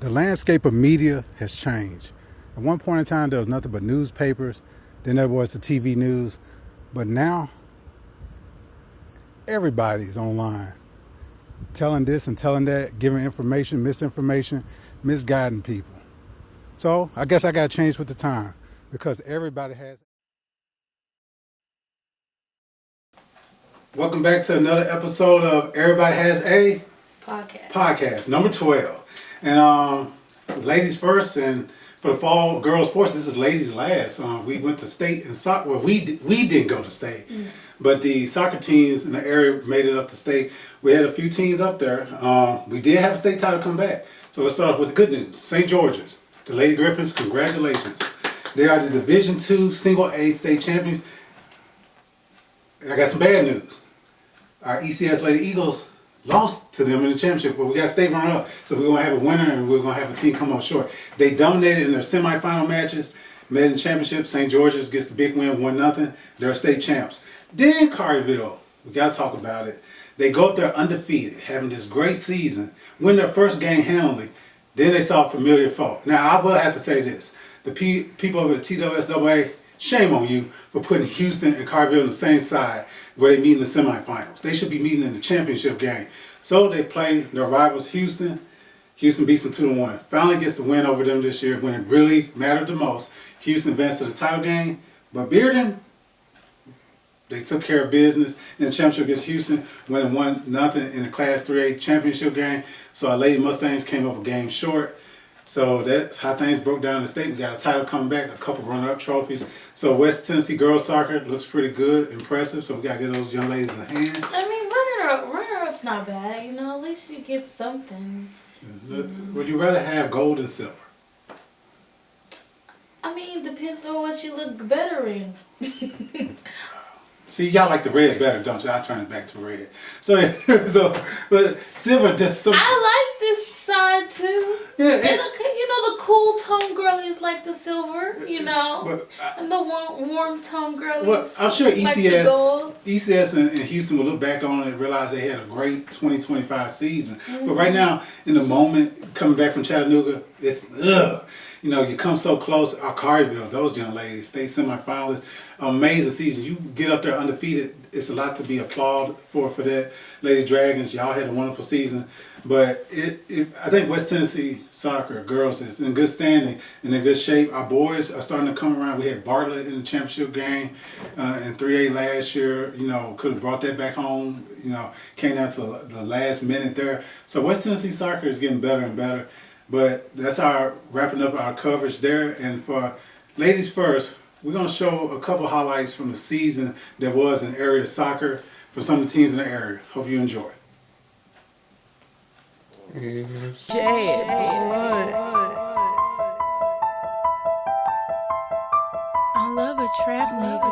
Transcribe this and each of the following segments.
The landscape of media has changed. At one point in time, there was nothing but newspapers. Then there was the TV news. But now, everybody's online, telling this and telling that, giving information, misinformation, misguiding people. So I guess I got to change with the time because everybody has. Welcome back to another episode of Everybody Has a Podcast, number 12. And ladies first, and for the fall girls sports, this is ladies last. We went to state and soccer. Well, we didn't go to state, but the soccer teams in the area made it up to state. We had a few teams up there. We did have a state title come back. So let's start off with the good news. St. George's, the Lady Griffins, congratulations. They are the Division II Single A state champions. I got some bad news. Our ECS Lady Eagles lost to them in the championship, but we got state runner-up, so we're going to have a winner and we're going to have a team come up short. They dominated in their semifinal matches, made in the championship. St. George's gets the big win, 1-0. They're state champs. Then Collierville, we got to talk about it. They go up there undefeated, having this great season, win their first game handily. Then they saw a familiar foe. Now, I will have to say this. The people over at TWSAA, shame on you for putting Houston and Collierville on the same side where they meet in the semifinals. They should be meeting in the championship game. So they play their rivals, Houston. Houston beats them 2-1. Finally gets the win over them this year when it really mattered the most. Houston advanced to the title game. But Bearden, they took care of business in the championship against Houston, winning 1-0 in the Class 3A championship game. So our Lady Mustangs came up a game short. So that's how things broke down in the state. We got a title coming back, a couple runner-up trophies. So West Tennessee girls soccer looks pretty good, impressive. So we got to get those young ladies a hand. I mean, runner-up's not bad. You know, at least you get something. Would you rather have gold and silver? I mean, depends on what you look better in. See, y'all like the red better, don't you? I'll turn it back to red. So but silver just so. I like this side too. Yeah, you know, the cool tone girlies like the silver, you know, and the warm tone girlies. Well, I'm sure ECS, like the gold. ECS and Houston will look back on it and realize they had a great 2025 season. But right now, in the moment, coming back from Chattanooga, it's you know, you come so close. Collierville, those young ladies, state semifinalists, amazing season. You get up there undefeated. It's a lot to be applauded for that. Lady Dragons, y'all had a wonderful season. But I think West Tennessee soccer girls is in good standing and in good shape. Our boys are starting to come around. We had Bartlett in the championship game in 3A last year. You know, could have brought that back home. You know, came down to the last minute there. So West Tennessee soccer is getting better and better. But that's our wrapping up our coverage there. And for ladies first, we're going to show a couple highlights from the season that was in area soccer for some of the teams in the area. Hope you enjoy. I love a trap nigga.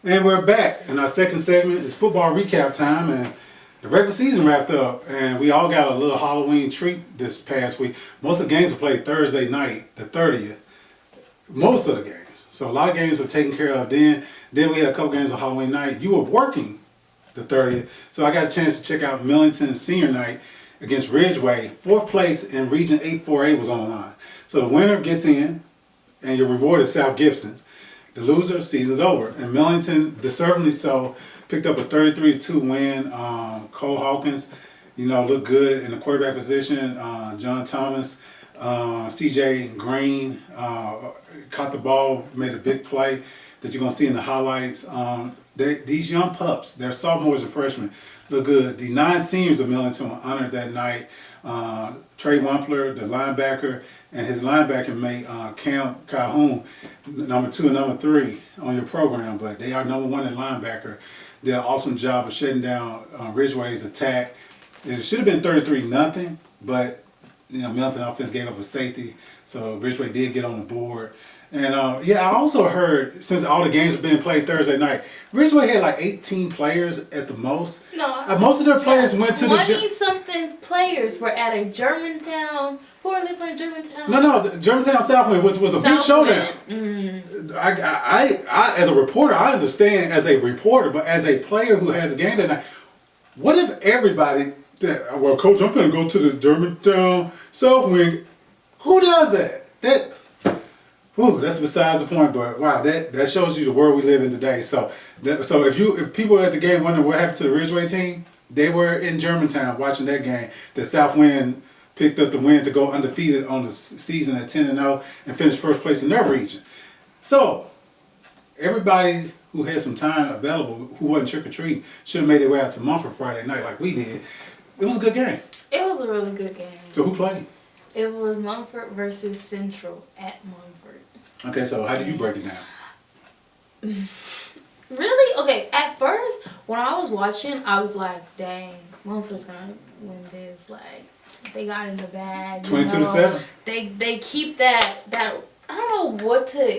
And we're back, and our second segment is football recap time, and the regular season wrapped up, and we all got a little Halloween treat this past week. Most of the games were played Thursday night, the 30th. Most of the games. So a lot of games were taken care of then. Then we had a couple games on Halloween night. You were working the 30th, so I got a chance to check out Millington senior night against Ridgeway. 4th place in Region 8-4A was on the line. So the winner gets in, and your reward is South Gibson. The loser, season's over. And Millington, deservedly so, picked up a 33-2 win. Cole Hawkins, looked good in the quarterback position. John Thomas, CJ Green caught the ball, made a big play that you're going to see in the highlights. These young pups, they're sophomores and freshmen, look good. The 9 seniors of Millington were honored that night. Trey Wampler, the linebacker, and his linebacker mate, Cam Calhoun, number 2 and number 3 on your program, but they are number 1 in linebacker. Did an awesome job of shutting down Ridgeway's attack. It should have been 33-0, but Millington offense gave up a safety, so Ridgeway did get on the board. And I also heard, since all the games were being played Thursday night, Ridgeway had like 18 players at the most. No. Most of their players went to the 20-something players were at a Germantown. Who are they playing Germantown? No, the Germantown Southwind was a big showdown. Mm-hmm. I, as a reporter, I understand as a reporter, but as a player who has a game that night, what if everybody, Coach, I'm going to go to the Germantown Southwind. Who does that? That's besides the point, but wow, that shows you the world we live in today. So if people at the game wondering what happened to the Ridgeway team, they were in Germantown watching that game. The Southwind picked up the win to go undefeated on the season at 10-0 and finish first place in their region. So everybody who had some time available, who wasn't trick-or-treating, should have made their way out to Mumford Friday night like we did. It was a good game. It was a really good game. So who played? It was Mumford versus Central at Mumford. Okay, so how do you break it down? Really? Okay, at first, when I was watching, I was like, dang, Mumford's going to win this. Like, they got in the bag. 22-7? They keep that I don't know what to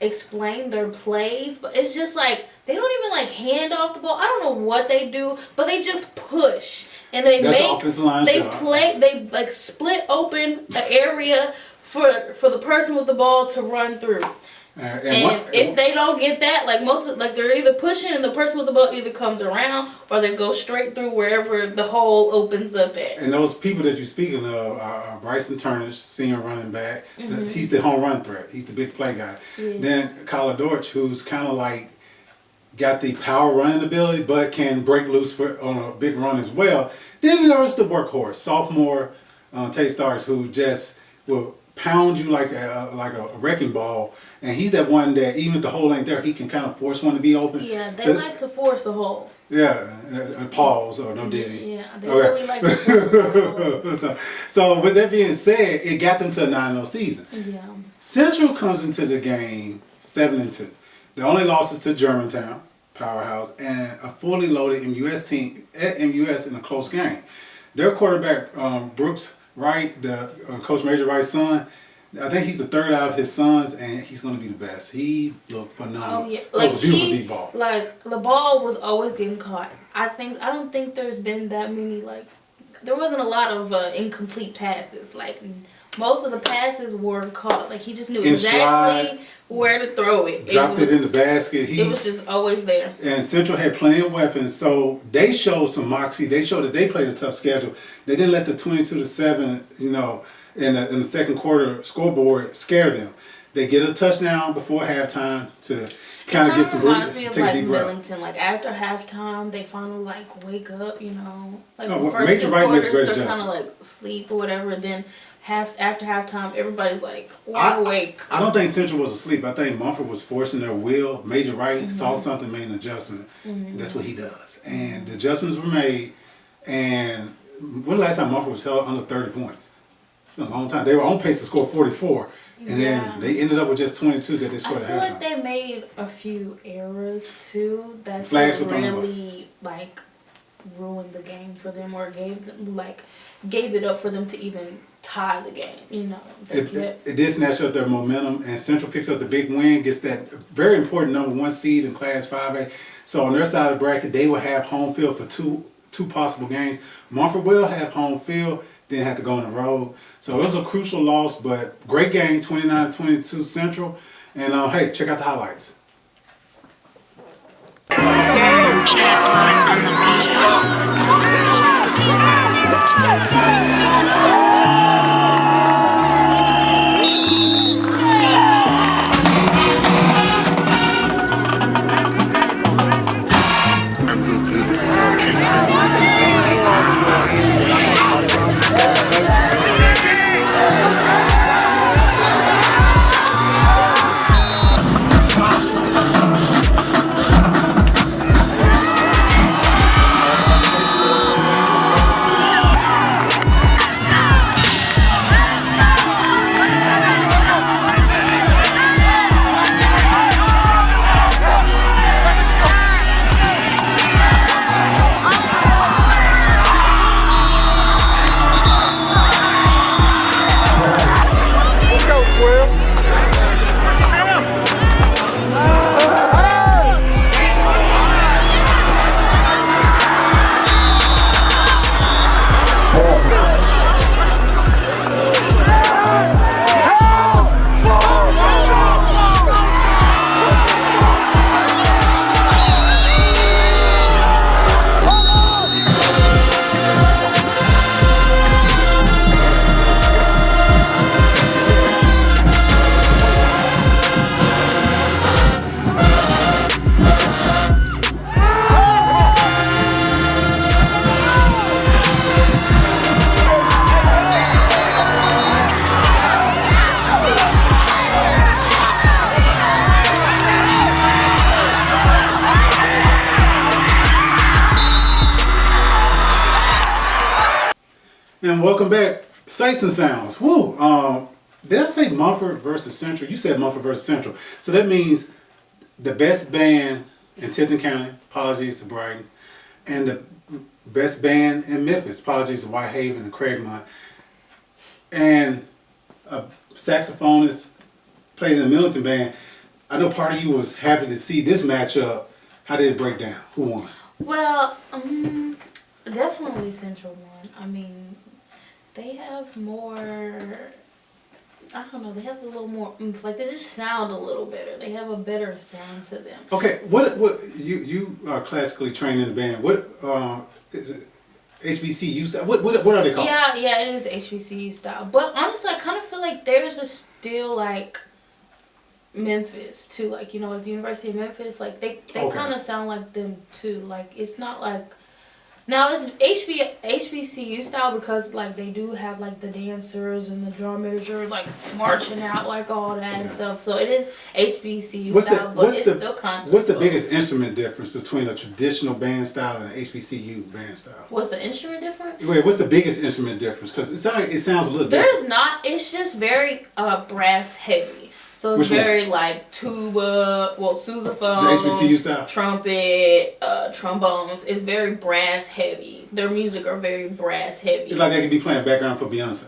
explain their plays, but it's just like they don't even hand off the ball. I don't know what they do, but they just push and they split open an area for the person with the ball to run through. If they don't get that, they're either pushing and the person with the ball either comes around or they go straight through wherever the hole opens up at. And those people that you're speaking of are Bryson Turnish, senior running back. Mm-hmm. He's the home run threat. He's the big play guy. Yes. Then Kyler Dortch, who's kind of got the power running ability, but can break loose on a big run as well. Then there's the workhorse, sophomore Tay Stars, who just will pound you like a wrecking ball, and he's that one that even if the hole ain't there, he can kind of force one to be open. Yeah, they like to force a hole. Yeah, pause or no diddy. Yeah, they really like to force a hole. So with that being said, it got them to a 9-0 season. Yeah. Central comes into the game 7-2. The only losses to Germantown, powerhouse, and a fully loaded MUS team at MUS in a close game. Their quarterback, Brooks Wright, Coach Major Wright's son, I think he's the third out of his sons, and he's going to be the best. He looked phenomenal. Oh, yeah. It was a beautiful deep ball. The ball was always getting caught. I don't think there's been that many, there wasn't a lot of incomplete passes. Most of the passes were caught. He just knew exactly where to throw it. Dropped it in the basket. It was just always there. And Central had plenty of weapons, so they showed some moxie. They showed that they played a tough schedule. They didn't let the 22-7, in the second quarter scoreboard scare them. They get a touchdown before halftime to kind of get some breath, take a deep breath. Millington, after halftime, they finally wake up, the first Major two Wright makes quarters, great they're kind adjustments. of sleep or whatever. Then after halftime, everybody's wide awake. I don't think Central was asleep. I think Mumford was forcing their will. Major Wright saw something, made an adjustment. Mm-hmm. That's what he does. And the adjustments were made. And when the last time Mumford was held under 30 points? It's been a long time. They were on pace to score 44. And then they ended up with just 22 that they scored at halftime. I feel like they made a few errors too. That's Flags what really ruined the game for them, or gave it up for them to even tie the game, you know. It did snatch up their momentum, and Central picks up the big win, gets that very important number 1 seed in Class 5A. So on their side of the bracket, they will have home field for two possible games. Mumford will have home field, then have to go on the road. So it was a crucial loss, but great game, 29-22 Central. And hey, check out the highlights. And welcome back, Sights and Sounds. Woo! Did I say Mumford versus Central? You said Mumford versus Central. So that means the best band in Tipton County, apologies to Brighton, and the best band in Memphis, apologies to Whitehaven and Craigmont. And a saxophonist played in the Millington band. I know part of you was happy to see this matchup. How did it break down? Who won? Well, definitely Central won. I mean, they have more, I don't know, they have a little more oomph. Like, they just sound a little better. They have a better sound to them. Okay, what you are classically trained in the band. What is it? HBCU style? What are they called? Yeah, it is HBCU style. But honestly, I kind of feel like theirs is still like Memphis too. Like, you know, like the University of Memphis, like they kind of sound like them too. Like, it's not like, now it's HBCU style because like they do have like the dancers and the drummers are like marching out like all that and stuff. So it is HBCU style, but it's still kind of. What's the biggest instrument difference between a traditional band style and an HBCU band style? What's the instrument difference? Wait, what's the biggest instrument difference? Because it sounds a little different. There's not. It's just very brass heavy. So it's very like tuba, sousaphone, the HBCU style, trumpet, trombones. It's very brass heavy. Their music are very brass heavy. It's like they could be playing background for Beyonce.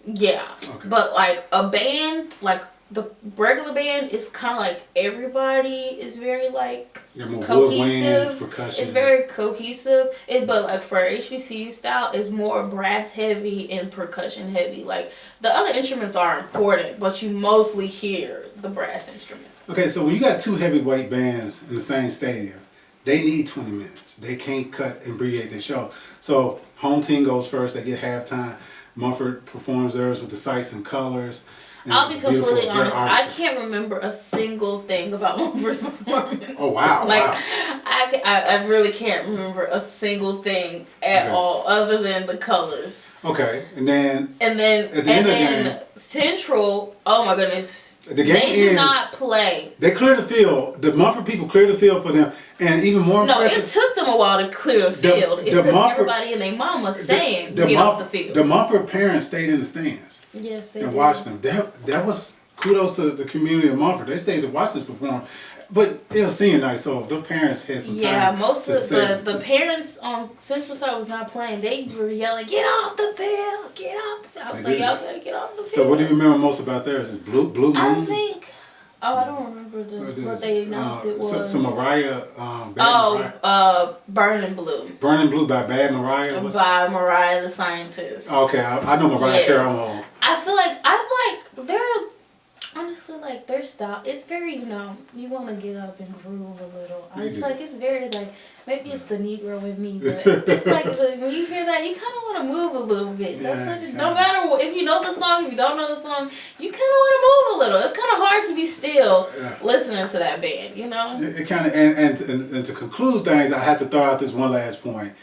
Yeah, okay. But like a band, like the regular band, is kind of like everybody is very like cohesive. Percussion. It's very cohesive. But like for HBCU style, it's more brass heavy and percussion heavy. Like the other instruments are important, but you mostly hear the brass instruments. Okay, so when you got two heavyweight bands in the same stadium, they need 20 minutes. They can't cut and abbreviate their show. So home team goes first. They get halftime. Mumford performs theirs with the sights and colors. I'll be completely honest. I can't remember a single thing about Mumford's performance. Oh wow! Like, wow. I really can't remember a single thing at all, other than the colors. Okay, and then at the end of the game, Central. Oh my goodness! The game they did not play. They cleared the field. The Mumford people cleared the field for them, and even more impressive. No, it took them a while to clear the field. It took everybody and their mama saying get off the field. The Mumford parents stayed in the stands. Yes, they and did. Watched them. That was kudos to the community of Mumford. They stayed to watch this perform. But it was senior night, so the parents had some time. Yeah, most of the parents on Central Side was not playing. They were yelling, "Get off the field! Get off the field!" I was like, "Y'all better get off the field." So what do you remember most about theirs? Is Blue Moon? I think. Oh, I don't remember what they announced it was. So Mariah. Mariah. Burning Blue. Burning Blue by Bad Mariah. By Mariah the Scientist. Okay, I know Mariah Carey. I feel like honestly, like, their style, it's very, you want to get up and groove a little. It's like, it's very, like, maybe it's the Negro in me, but it's like, when you hear that, you kind of want to move a little bit. That's no matter if you know the song, if you don't know the song, you kind of want to move a little. It's kind of hard to be still listening to that band, It kind of, and to conclude things, I had to throw out this one last point.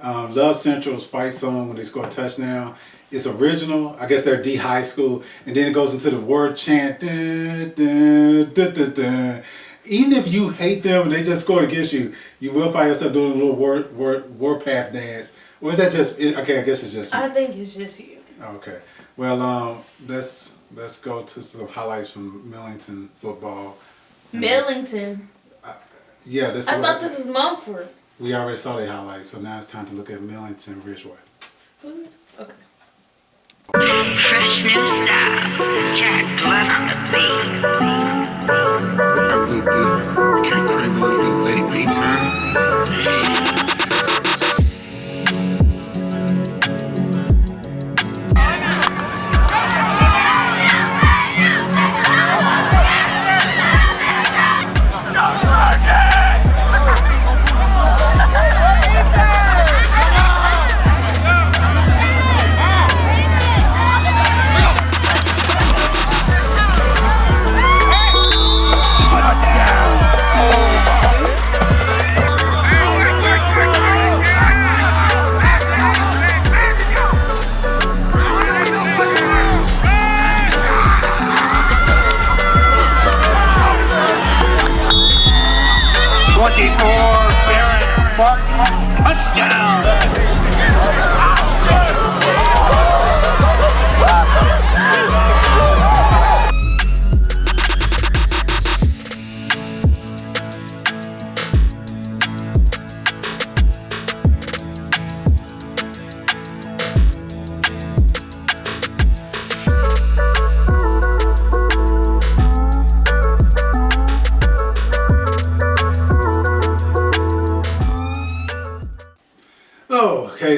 Love Central's fight song when they score a touchdown. It's original. I guess they're D high school, and then it goes into the word chant. Dun, dun, dun, dun, dun. Even if you hate them and they just scored against you, you will find yourself doing a little warpath dance. Or is that just? Okay, I guess it's just you. I think it's just you. Okay. Well, let's go to some highlights from Millington football. Millington. Yeah, I thought this is Mumford. We already saw the highlights, so now it's time to look at Millington Ridgeway. Okay. Fresh new styles, Jack Blood on the beat. A little bit, can't crave a little bit of Lady B time.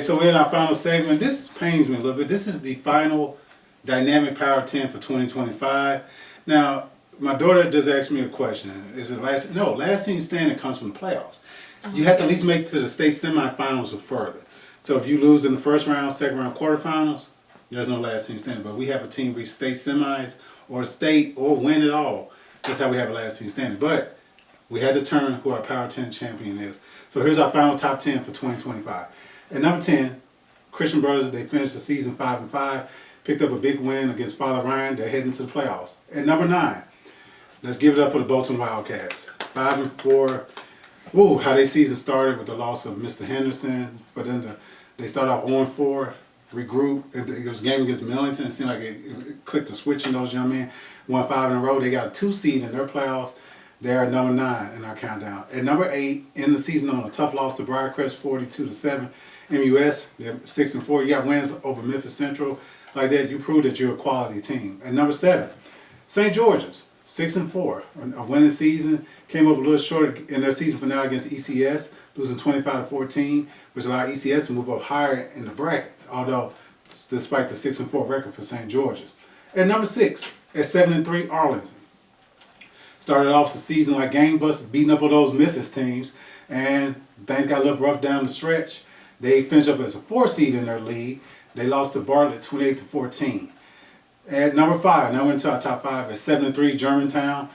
So we're in our final segment. This pains me a little bit. This is the final Dynamic Power 10 for 2025. Now, my daughter just asked me a question. Is it last team standing comes from the playoffs. You have to at least make it to the state semifinals or further. So if you lose in the first round, second round, quarterfinals, there's no last team standing. But we have a team reach state semis or state or win it all. That's how we have a last team standing. But we had to determine who our Power 10 champion is. So here's our final top 10 for 2025. At number 10, Christian Brothers, they finished the season 5-5, picked up a big win against Father Ryan. They're heading to the playoffs. At number 9, let's give it up for the Bolton Wildcats. 5-4. Woo, how their season started with the loss of Mr. Henderson. For them they started off 0-4, regroup. It was a game against Millington. It seemed like it clicked the switch in those young men. Won 5 in a row. They got a 2 seed in their playoffs. They're at number 9 in our countdown. At number 8, in the season on a tough loss to Briarcrest, 42-7. MUS, they're 6-4. You got wins over Memphis Central. Like that, you prove that you're a quality team. At number 7, St. George's, 6-4. A winning season. Came up a little short in their season finale against ECS, losing 25-14, which allowed ECS to move up higher in the bracket, although despite the 6-4 record for St. George's. At number 6, at 7-3, Arlington. Started off the season like gangbusters, beating up on those Memphis teams, and things got a little rough down the stretch. They finished up as a 4 seed in their league. They lost to Bartlett 28-14. At number 5, now into our top 5, at 7-3, Germantown.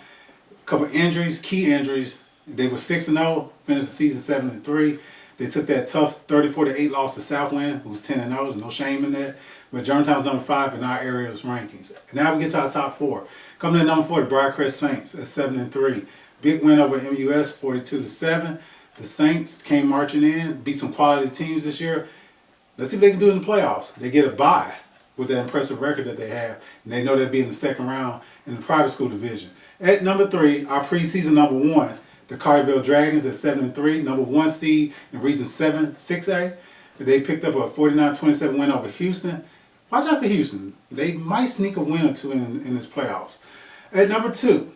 A couple injuries, key injuries. They were 6-0, finished the season 7-3. They took that tough 34-8 loss to Southwind, who's 10-0. There's no shame in that. But Germantown's number 5 in our area's rankings. And now we get to our top 4. Coming in at number 4, the Briarcrest Saints at 7-3. Big win over MUS, 42-7. The Saints came marching in, beat some quality teams this year. Let's see if they can do it in the playoffs. They get a bye with that impressive record that they have, and they know they'll be in the second round in the private school division. At number 3, our preseason number 1, the Collierville Dragons at 7-3, number 1 seed in Region 7, 6A. They picked up a 49-27 win over Houston. Watch out for Houston. They might sneak a win or two in this playoffs. At number 2,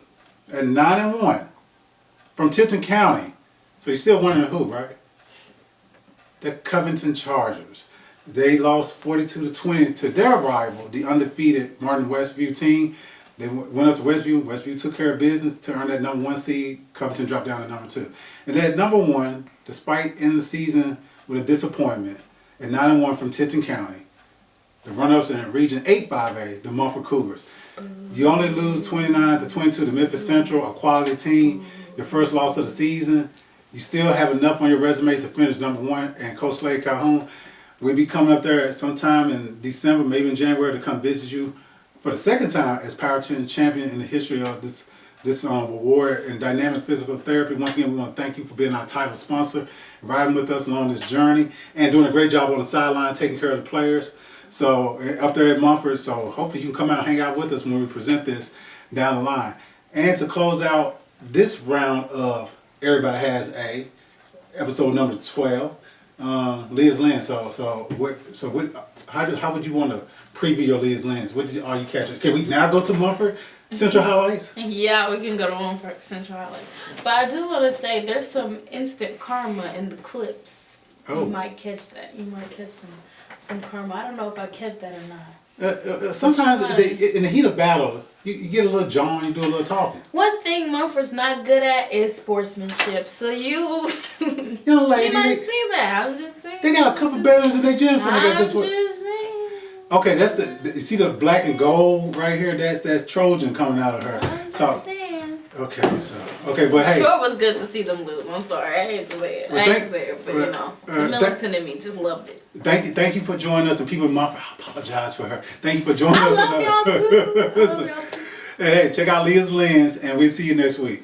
at 9-1, from Tipton County. So you're still wondering who, right? The Covington Chargers. They lost 42-20 to their rival, the undefeated Martin Westview team. They went up to Westview. Westview took care of business to earn that number 1 seed. Covington dropped down to number 2. And at number 1, despite ending the season with a disappointment, at 9-1 from Tipton County, the run-ups in Region 8-5A, the Mumford Cougars. You only lose 29-22 to Memphis Central, a quality team. Your first loss of the season. You still have enough on your resume to finish number 1. And Coach Slade Calhoun, we'll be coming up there sometime in December, maybe in January, to come visit you for the second time as Power 10 champion in the history of this award in Dynamix Physical Therapy. Once again, we want to thank you for being our title sponsor, riding with us along this journey, and doing a great job on the sideline, taking care of the players. So up there at Mumford, so hopefully you can come out and hang out with us when we present this down the line. And to close out this round of Everybody Has A, episode number 12, Liyah's Lens. How would you want to preview your Liyah's Lens? Are you catching? Can we now go to Mumford Central highlights? Yeah, we can go to Mumford Central highlights. But I do want to say there's some instant karma in the clips. Oh. You might catch that. You might catch some karma. I don't know if I kept that or not. Sometimes in the heat of battle, you get a little jarring, you do a little talking. One thing Mumford's not good at is sportsmanship. So you lady, you might see that. I'm just saying. They got a couple bedrooms in their gym. So I'm just saying. Okay, that's you see the black and gold right here? That's Trojan coming out of her. I'm just saying. Okay, but hey. Sure was good to see them lose. I'm sorry, I hate to say it. I hate to say it, but the Millington and me just loved it. Thank you for joining us, and people in Mumford, I apologize for her. Thank you for joining us. I love y'all too. And hey, check out Liyah's Lens, and we'll see you next week.